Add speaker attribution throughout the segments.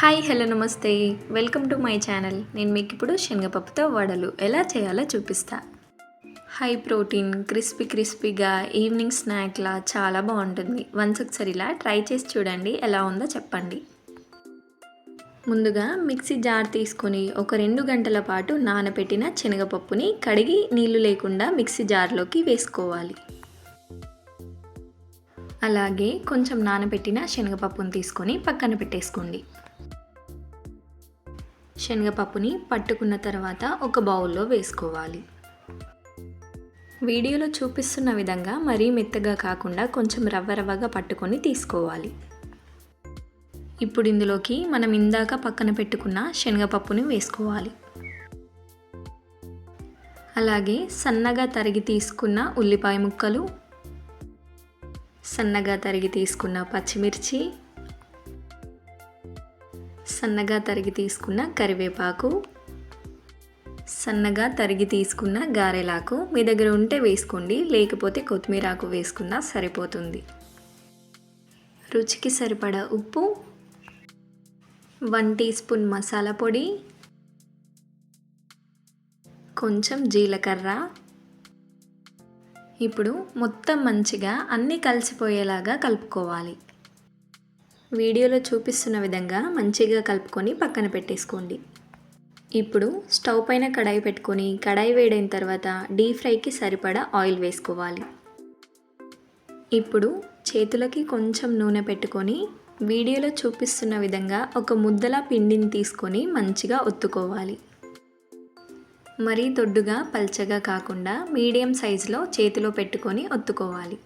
Speaker 1: Hi hello నమస్తే welcome to my channel. నేను మీకు ఇప్పుడు శనగపప్పుతో వడలు ఎలా చేయాలో చూపిస్తా. హై ప్రోటీన్ క్రిస్పీగా ఈవినింగ్ స్నాక్లా చాలా బాగుంటుంది. వన్స్ ఒకసారి ఇలా ట్రై చేసి చూడండి, ఎలా ఉందో చెప్పండి. ముందుగా మిక్సీ జార్ తీసుకొని ఒక 2 గంటల పాటు నానబెట్టిన శనగపప్పుని కడిగి నీళ్లు లేకుండా మిక్సీ జార్లోకి వేసుకోవాలి. అలాగే కొంచెం నానబెట్టిన శనగపప్పుని తీసుకొని పక్కన పెట్టేసుకోండి. శనగపప్పుని పట్టుకున్న తర్వాత ఒక బౌల్లో వేసుకోవాలి. వీడియోలో చూపిస్తున్న విధంగా మరీ మెత్తగా కాకుండా కొంచెం రవ్వగా పట్టుకొని తీసుకోవాలి. ఇప్పుడు ఇందులోకి మనం ఇందాక పక్కన పెట్టుకున్న శనగపప్పుని వేసుకోవాలి. అలాగే సన్నగా తరిగి తీసుకున్న ఉల్లిపాయ ముక్కలు, సన్నగా తరిగి తీసుకున్న పచ్చిమిర్చి, సన్నగా తరిగి తీసుకున్న కరివేపాకు, సన్నగా తరిగి తీసుకున్న గారెలాకు మీ దగ్గర ఉంటే వేసుకోండి, లేకపోతే కొత్తిమీర ఆకు వేసుకున్నా సరిపోతుంది. రుచికి సరిపడా ఉప్పు, 1 టీ స్పూన్ మసాలా పొడి, కొంచెం జీలకర్ర. ఇప్పుడు మొత్తం మంచిగా అన్నీ కలిసిపోయేలాగా కలుపుకోవాలి. వీడియోలో చూపిస్తున్న విధంగా మంచిగా కలుపుకొని పక్కన పెట్టేసుకోండి. ఇప్పుడు స్టవ్ పైన కడాయి పెట్టుకొని కడాయి వేడైన తర్వాత డీప్ ఫ్రైకి సరిపడా ఆయిల్ వేసుకోవాలి. ఇప్పుడు చేతులకి కొంచెం నూనె పెట్టుకొని వీడియోలో చూపిస్తున్న విధంగా ఒక ముద్దలా పిండిని తీసుకొని మంచిగా ఒత్తుకోవాలి. మరీ దొడ్డుగా పల్చగా కాకుండా మీడియం సైజులో చేతిలో పెట్టుకొని ఒత్తుకోవాలి.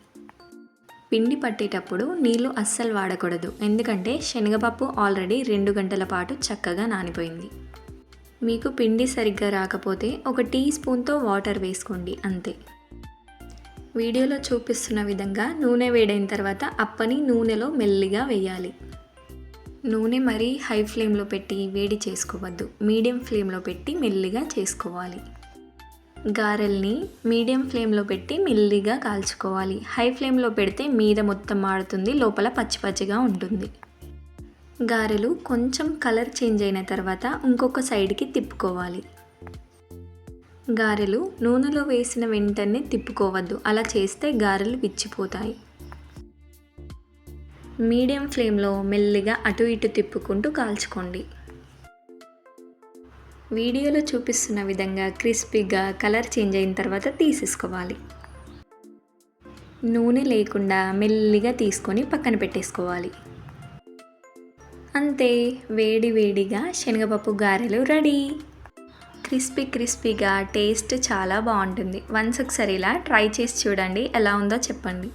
Speaker 1: పిండి పట్టేటప్పుడు నీళ్ళు అస్సలు వాడకూడదు, ఎందుకంటే శనగపప్పు ఆల్రెడీ 2 గంటల పాటు చక్కగా నానిపోయింది. మీకు పిండి సరిగ్గా రాకపోతే 1 టీ స్పూన్తో వాటర్ వేసుకోండి, అంతే. వీడియోలో చూపిస్తున్న విధంగా నూనె వేడైన తర్వాత అప్పని నూనెలో మెల్లిగా వేయాలి. నూనె మరీ హై ఫ్లేమ్లో పెట్టి వేడి చేసుకోవద్దు, మీడియం ఫ్లేమ్లో పెట్టి మెల్లిగా చేసుకోవాలి. గారెల్ని మీడియం ఫ్లేమ్లో పెట్టి మెల్లిగా కాల్చుకోవాలి. హై ఫ్లేమ్లో పెడితే మీద మొత్తం మాడుతుంది, లోపల పచ్చిగా ఉంటుంది. గారెలు కొంచెం కలర్ చేంజ్ అయిన తర్వాత ఇంకొక సైడ్కి తిప్పుకోవాలి. గారెలు నూనెలో వేసిన వెంటనే తిప్పుకోవద్దు, అలా చేస్తే గారెలు విచ్చిపోతాయి. మీడియం ఫ్లేమ్లో మెల్లిగా అటు ఇటు తిప్పుకుంటూ కాల్చుకోండి. వీడియోలో చూపిస్తున్న విధంగా క్రిస్పీగా కలర్ చేంజ్ అయిన తర్వాత తీసేసుకోవాలి. నూనె లేకుండా మెల్లిగా తీసుకొని పక్కన పెట్టేసుకోవాలి. అంతే, వేడిగా శనగపప్పు గారెలు రెడీ. క్రిస్పీగా టేస్ట్ చాలా బాగుంటుంది. వన్స్ ఒకసారి ఇలా ట్రై చేసి చూడండి, ఎలా ఉందో చెప్పండి.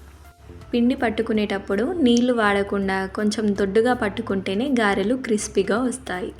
Speaker 1: పిండి పట్టుకునేటప్పుడు నీళ్లు వాడకుండా కొంచెం దొడ్డుగా పట్టుకుంటేనే గారెలు క్రిస్పీగా వస్తాయి.